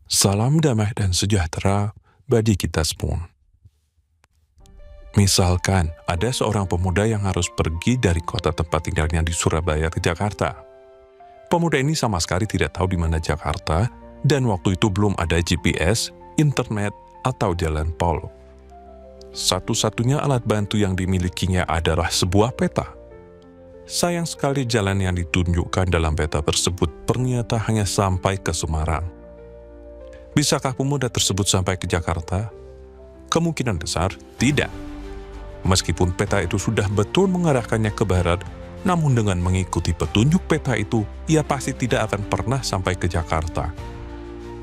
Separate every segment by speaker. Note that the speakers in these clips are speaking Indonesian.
Speaker 1: Salam damai dan sejahtera bagi kita semua. Misalkan ada seorang pemuda yang harus pergi dari kota tempat tinggalnya di Surabaya ke Jakarta. Pemuda ini sama sekali tidak tahu di mana Jakarta, dan waktu itu belum ada GPS, internet, atau jalan tol. Satu-satunya alat bantu yang dimilikinya adalah sebuah peta. Sayang sekali jalan yang ditunjukkan dalam peta tersebut ternyata hanya sampai ke Semarang. Bisakah pemuda tersebut sampai ke Jakarta? Kemungkinan besar tidak. Meskipun peta itu sudah betul mengarahkannya ke barat, namun dengan mengikuti petunjuk peta itu, ia pasti tidak akan pernah sampai ke Jakarta.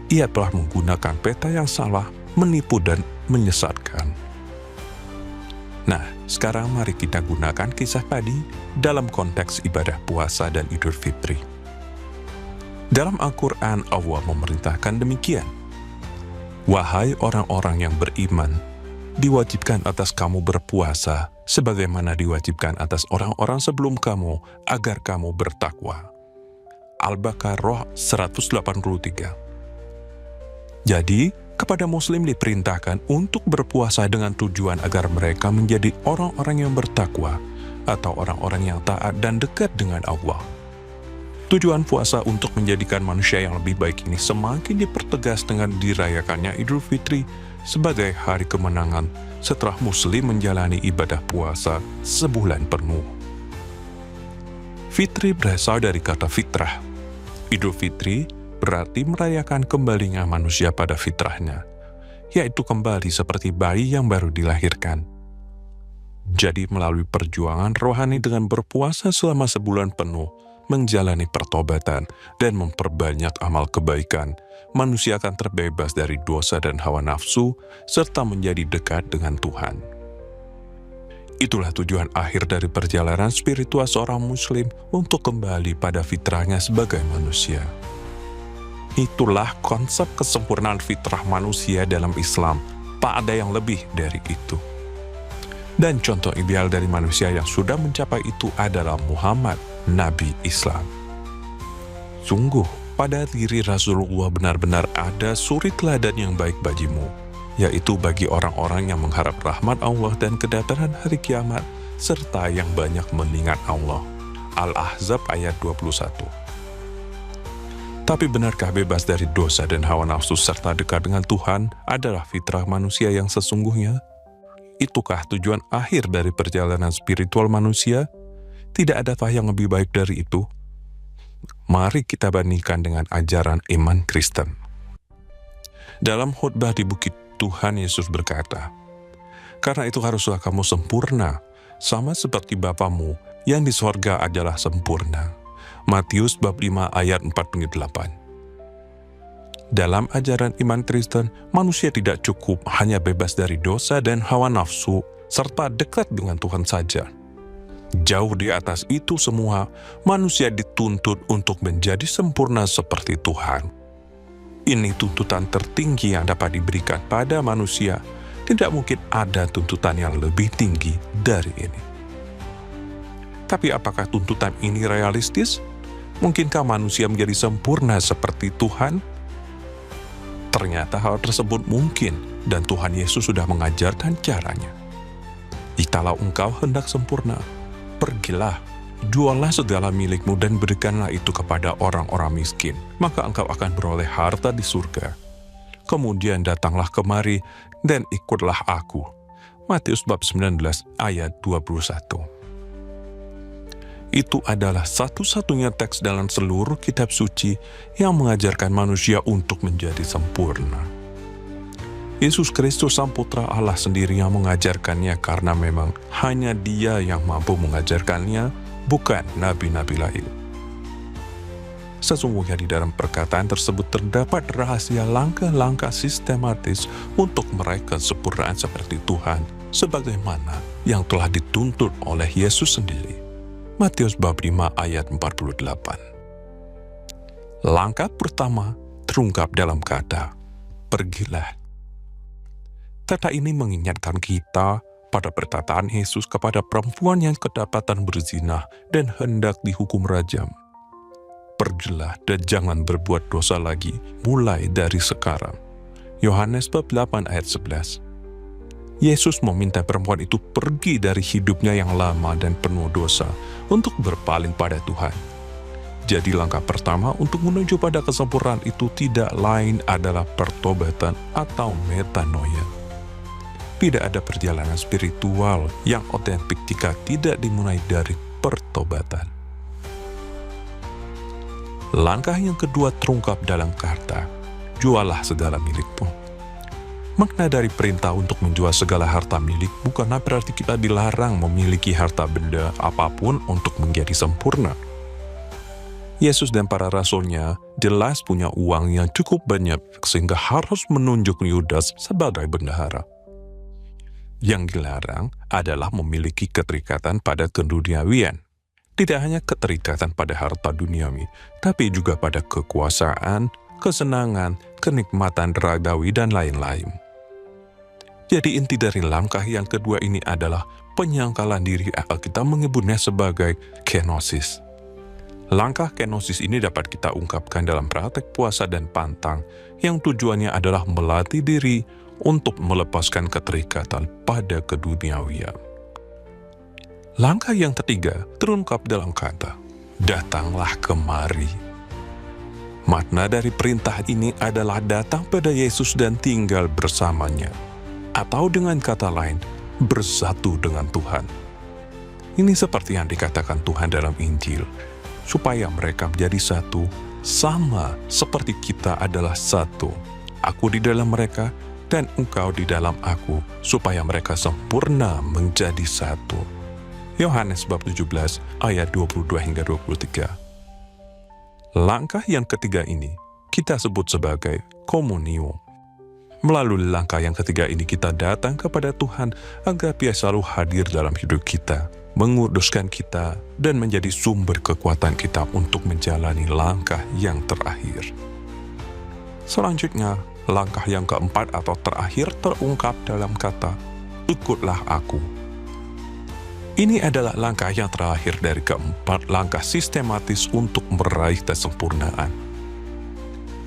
Speaker 1: Ia telah menggunakan peta yang salah, menipu dan menyesatkan. Nah, sekarang mari kita gunakan kisah tadi dalam konteks ibadah puasa dan Idul Fitri. Dalam Al-Quran, Allah memerintahkan demikian. Wahai orang-orang yang beriman, diwajibkan atas kamu berpuasa, sebagaimana diwajibkan atas orang-orang sebelum kamu, agar kamu bertakwa. Al-Baqarah 183. Jadi, kepada Muslim diperintahkan untuk berpuasa dengan tujuan agar mereka menjadi orang-orang yang bertakwa, atau orang-orang yang taat dan dekat dengan Allah. Tujuan puasa untuk menjadikan manusia yang lebih baik ini semakin dipertegas dengan dirayakannya Idul Fitri sebagai hari kemenangan setelah Muslim menjalani ibadah puasa sebulan penuh. Fitri berasal dari kata fitrah. Idul Fitri berarti merayakan kembalinya manusia pada fitrahnya, yaitu kembali seperti bayi yang baru dilahirkan. Jadi melalui perjuangan rohani dengan berpuasa selama sebulan penuh, menjalani pertobatan, dan memperbanyak amal kebaikan, manusia akan terbebas dari dosa dan hawa nafsu, serta menjadi dekat dengan Tuhan. Itulah tujuan akhir dari perjalanan spiritual seorang Muslim untuk kembali pada fitrahnya sebagai manusia. Itulah konsep kesempurnaan fitrah manusia dalam Islam, tak ada yang lebih dari itu. Dan contoh ideal dari manusia yang sudah mencapai itu adalah Muhammad, Nabi Islam. Sungguh, pada diri Rasulullah benar-benar ada suri teladan yang baik bagimu, yaitu bagi orang-orang yang mengharap rahmat Allah dan kedatangan hari kiamat, serta yang banyak mengingat Allah. Al-Ahzab ayat 21. Tapi benarkah bebas dari dosa dan hawa nafsu serta dekat dengan Tuhan adalah fitrah manusia yang sesungguhnya? Itukah tujuan akhir dari perjalanan spiritual manusia? Tidak adakah yang lebih baik dari itu? Mari kita bandingkan dengan ajaran iman Kristen. Dalam khutbah di bukit, Tuhan Yesus berkata, "Karena itu haruslah kamu sempurna, sama seperti Bapamu yang di sorga adalah sempurna." Matius bab 5 ayat 48. Dalam ajaran iman Kristen, manusia tidak cukup hanya bebas dari dosa dan hawa nafsu, serta dekat dengan Tuhan saja. Jauh di atas itu semua, manusia dituntut untuk menjadi sempurna seperti Tuhan. Ini tuntutan tertinggi yang dapat diberikan pada manusia. Tidak mungkin ada tuntutan yang lebih tinggi dari ini. Tapi apakah tuntutan ini realistis? Mungkinkah manusia menjadi sempurna seperti Tuhan? Ternyata hal tersebut mungkin, dan Tuhan Yesus sudah mengajarkan caranya. Jikalau engkau hendak sempurna, pergilah, juallah segala milikmu dan berikanlah itu kepada orang-orang miskin, maka engkau akan beroleh harta di surga. Kemudian datanglah kemari dan ikutlah aku. Matius bab 19 ayat 21. Itu adalah satu-satunya teks dalam seluruh kitab suci yang mengajarkan manusia untuk menjadi sempurna. Yesus Kristus Sang Putra Allah sendiri yang mengajarkannya karena memang hanya Dia yang mampu mengajarkannya, bukan nabi-nabi lain. Sesungguhnya di dalam perkataan tersebut terdapat rahasia langkah-langkah sistematis untuk meraih kesempurnaan seperti Tuhan, sebagaimana yang telah dituntut oleh Yesus sendiri. Matius bab 5 ayat 48. Langkah pertama terungkap dalam kata, pergilah. Kata ini mengingatkan kita pada perkataan Yesus kepada perempuan yang kedapatan berzina dan hendak dihukum rajam. pergilah dan jangan berbuat dosa lagi mulai dari sekarang. Yohanes bab 8 ayat 11. Yesus meminta perempuan itu pergi dari hidupnya yang lama dan penuh dosa untuk berpaling pada Tuhan. Jadi langkah pertama untuk menuju pada kesempurnaan itu tidak lain adalah pertobatan atau metanoia. Tidak ada perjalanan spiritual yang otentik jika tidak dimulai dari pertobatan. Langkah yang kedua terungkap dalam kata, jualah segala milikmu. Makna dari perintah untuk menjual segala harta milik bukanlah berarti kita dilarang memiliki harta benda apapun untuk menjadi sempurna. Yesus dan para rasulnya jelas punya uang yang cukup banyak sehingga harus menunjuk Yudas sebagai bendahara. Yang dilarang adalah memiliki keterikatan pada keduniawian. Tidak hanya keterikatan pada harta duniawi, tapi juga pada kekuasaan, kesenangan, kenikmatan ragawi, dan lain-lain. Jadi inti dari langkah yang kedua ini adalah penyangkalan diri atau kita menyebutnya sebagai kenosis. Langkah kenosis ini dapat kita ungkapkan dalam praktek puasa dan pantang yang tujuannya adalah melatih diri untuk melepaskan keterikatan pada keduniawian. Langkah yang ketiga terungkap dalam kata, datanglah kemari. Makna dari perintah ini adalah datang pada Yesus dan tinggal bersamanya. Atau dengan kata lain, bersatu dengan Tuhan. Ini seperti yang dikatakan Tuhan dalam Injil, supaya mereka menjadi satu, sama seperti kita adalah satu. Aku di dalam mereka, dan engkau di dalam aku, supaya mereka sempurna menjadi satu. Yohanes bab 17 ayat 22 hingga 23. Langkah yang ketiga ini kita sebut sebagai komunio. Melalui langkah yang ketiga ini kita datang kepada Tuhan agar Dia selalu hadir dalam hidup kita, menguduskan kita, dan menjadi sumber kekuatan kita untuk menjalani langkah yang terakhir. Selanjutnya, langkah yang keempat atau terakhir terungkap dalam kata, ikutlah aku. Ini adalah langkah yang terakhir dari keempat langkah sistematis untuk meraih kesempurnaan.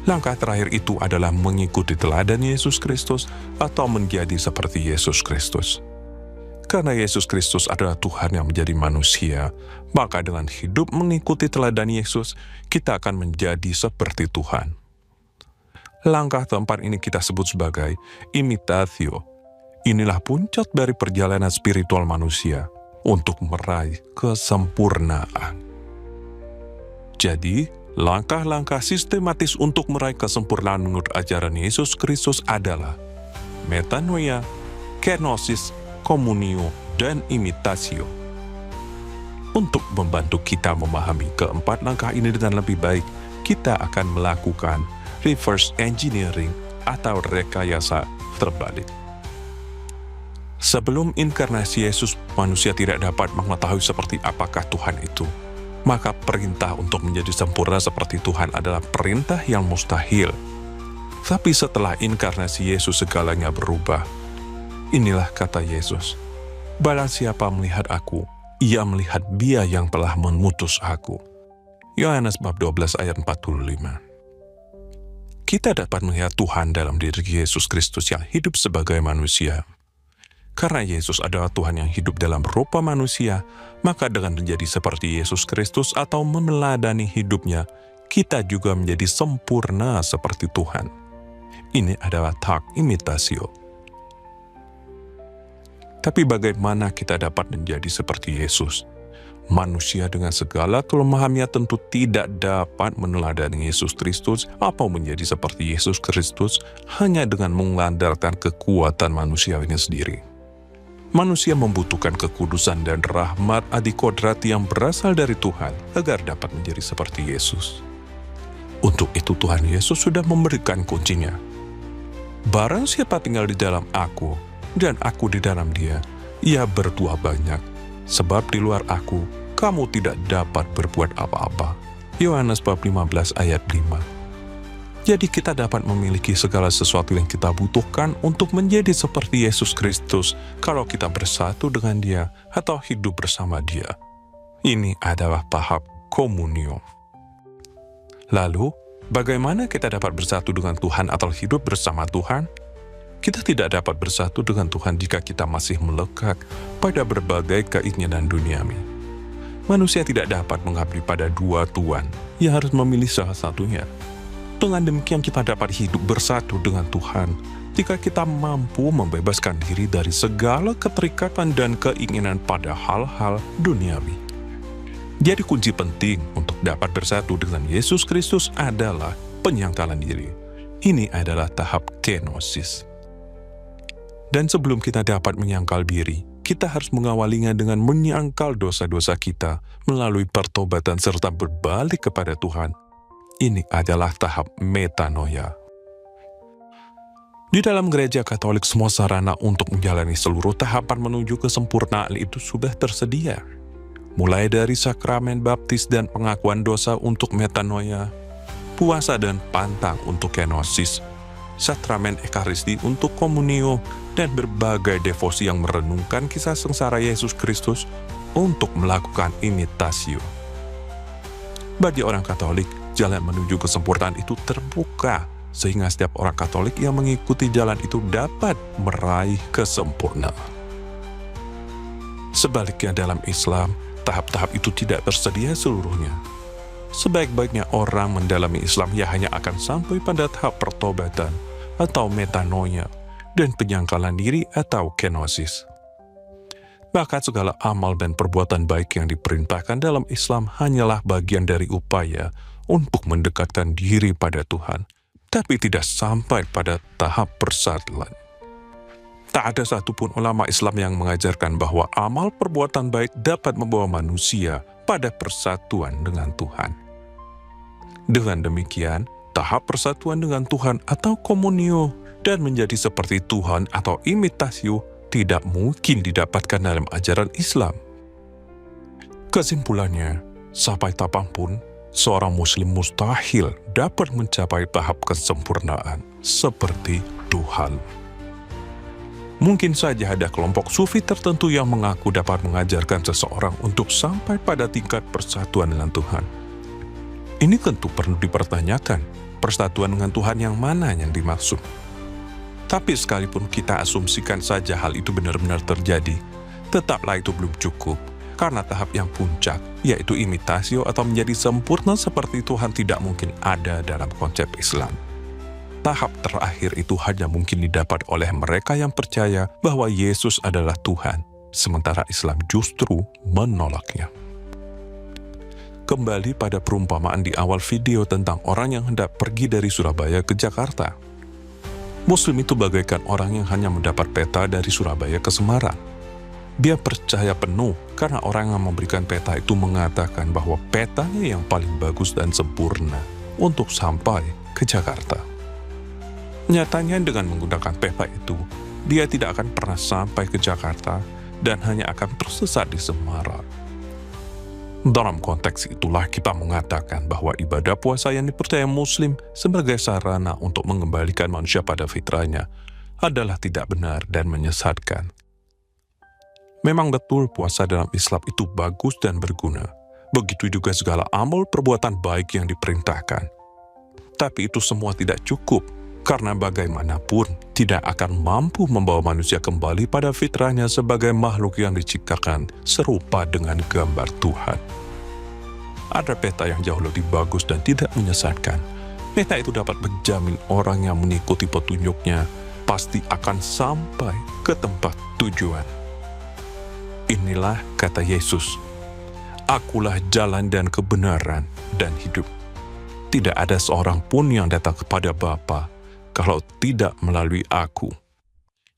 Speaker 1: Langkah terakhir itu adalah mengikuti teladan Yesus Kristus atau menjadi seperti Yesus Kristus. Karena Yesus Kristus adalah Tuhan yang menjadi manusia, maka dengan hidup mengikuti teladan Yesus, kita akan menjadi seperti Tuhan. Langkah keempat ini kita sebut sebagai imitatio. Inilah puncak dari perjalanan spiritual manusia untuk meraih kesempurnaan. Jadi, langkah-langkah sistematis untuk meraih kesempurnaan menurut ajaran Yesus Kristus adalah metanoia, kenosis, komunio, dan imitasio. Untuk membantu kita memahami keempat langkah ini dengan lebih baik, kita akan melakukan reverse engineering atau rekayasa terbalik. Sebelum inkarnasi Yesus, manusia tidak dapat mengetahui seperti apakah Tuhan itu. Maka perintah untuk menjadi sempurna seperti Tuhan adalah perintah yang mustahil. Tapi setelah inkarnasi Yesus segalanya berubah. Inilah kata Yesus, barang siapa melihat aku, ia melihat Dia yang telah mengutus aku. Yohanes bab 12 ayat 45. Kita dapat melihat Tuhan dalam diri Yesus Kristus yang hidup sebagai manusia. Karena Yesus adalah Tuhan yang hidup dalam rupa manusia, maka dengan menjadi seperti Yesus Kristus atau meneladani hidupnya, kita juga menjadi sempurna seperti Tuhan. Ini adalah tahap imitasio. Tapi bagaimana kita dapat menjadi seperti Yesus? Manusia dengan segala kelemahannya tentu tidak dapat meneladani Yesus Kristus atau menjadi seperti Yesus Kristus hanya dengan mengandalkan kekuatan manusiawinya sendiri. Manusia membutuhkan kekudusan dan rahmat adikodrat yang berasal dari Tuhan agar dapat menjadi seperti Yesus. Untuk itu Tuhan Yesus sudah memberikan kuncinya. Barang siapa tinggal di dalam aku, dan aku di dalam dia, ia berbuah banyak. Sebab di luar aku, kamu tidak dapat berbuat apa-apa. Yohanes bab 15 ayat 5. Jadi kita dapat memiliki segala sesuatu yang kita butuhkan untuk menjadi seperti Yesus Kristus kalau kita bersatu dengan Dia atau hidup bersama Dia. Ini adalah tahap komunio. Lalu, bagaimana kita dapat bersatu dengan Tuhan atau hidup bersama Tuhan? Kita tidak dapat bersatu dengan Tuhan jika kita masih melekat pada berbagai keinginan duniawi. Manusia tidak dapat mengabdi pada dua tuan, ia harus memilih salah satunya. Dengan demikian kita dapat hidup bersatu dengan Tuhan jika kita mampu membebaskan diri dari segala keterikatan dan keinginan pada hal-hal duniawi. Jadi kunci penting untuk dapat bersatu dengan Yesus Kristus adalah penyangkalan diri. Ini adalah tahap kenosis. Dan sebelum kita dapat menyangkal diri, kita harus mengawalinya dengan menyangkal dosa-dosa kita melalui pertobatan serta berbalik kepada Tuhan. Ini adalah tahap metanoia. Di dalam gereja Katolik, semua sarana untuk menjalani seluruh tahapan menuju kesempurnaan itu sudah tersedia. Mulai dari sakramen baptis dan pengakuan dosa untuk metanoia, puasa dan pantang untuk kenosis, sakramen ekaristi untuk komunio, dan berbagai devosi yang merenungkan kisah sengsara Yesus Kristus untuk melakukan imitasio. Bagi orang Katolik, jalan menuju kesempurnaan itu terbuka, sehingga setiap orang Katolik yang mengikuti jalan itu dapat meraih kesempurnaan. Sebaliknya dalam Islam, tahap-tahap itu tidak tersedia seluruhnya. Sebaik-baiknya orang mendalami Islam, ia hanya akan sampai pada tahap pertobatan atau metanoia dan penyangkalan diri atau kenosis. Bahkan segala amal dan perbuatan baik yang diperintahkan dalam Islam hanyalah bagian dari upaya untuk mendekatkan diri pada Tuhan, tapi tidak sampai pada tahap persatuan. Tak ada satupun ulama Islam yang mengajarkan bahwa amal perbuatan baik dapat membawa manusia pada persatuan dengan Tuhan. Dengan demikian, tahap persatuan dengan Tuhan atau komunio dan menjadi seperti Tuhan atau imitasio tidak mungkin didapatkan dalam ajaran Islam. Kesimpulannya, sampai kapanpun, seorang Muslim mustahil dapat mencapai tahap kesempurnaan seperti Tuhan. Mungkin saja ada kelompok sufi tertentu yang mengaku dapat mengajarkan seseorang untuk sampai pada tingkat persatuan dengan Tuhan. Ini tentu perlu dipertanyakan, persatuan dengan Tuhan yang mana yang dimaksud. Tapi sekalipun kita asumsikan saja hal itu benar-benar terjadi, tetaplah itu belum cukup, karena tahap yang puncak, yaitu imitasio atau menjadi sempurna seperti Tuhan tidak mungkin ada dalam konsep Islam. Tahap terakhir itu hanya mungkin didapat oleh mereka yang percaya bahwa Yesus adalah Tuhan, sementara Islam justru menolaknya. Kembali pada perumpamaan di awal video tentang orang yang hendak pergi dari Surabaya ke Jakarta. Muslim itu bagaikan orang yang hanya mendapat peta dari Surabaya ke Semarang. Dia percaya penuh karena orang yang memberikan peta itu mengatakan bahwa petanya yang paling bagus dan sempurna untuk sampai ke Jakarta. Nyatanya dengan menggunakan peta itu, dia tidak akan pernah sampai ke Jakarta dan hanya akan tersesat di Semarang. Dalam konteks itulah kita mengatakan bahwa ibadah puasa yang dipercaya Muslim sebagai sarana untuk mengembalikan manusia pada fitrahnya adalah tidak benar dan menyesatkan. Memang betul puasa dalam Islam itu bagus dan berguna. Begitu juga segala amal perbuatan baik yang diperintahkan. Tapi itu semua tidak cukup. Karena bagaimanapun tidak akan mampu membawa manusia kembali pada fitrahnya sebagai makhluk yang diciptakan serupa dengan gambar Tuhan. Ada peta yang jauh lebih bagus dan tidak menyesatkan. Peta itu dapat menjamin orang yang mengikuti petunjuknya pasti akan sampai ke tempat tujuan. Inilah kata Yesus, "Akulah jalan dan kebenaran dan hidup. Tidak ada seorang pun yang datang kepada Bapa kalau tidak melalui aku."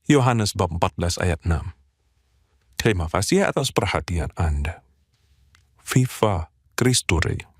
Speaker 1: Yohanes bab 14 ayat 6. Terima kasih atas perhatian Anda. Viva Christus Rey.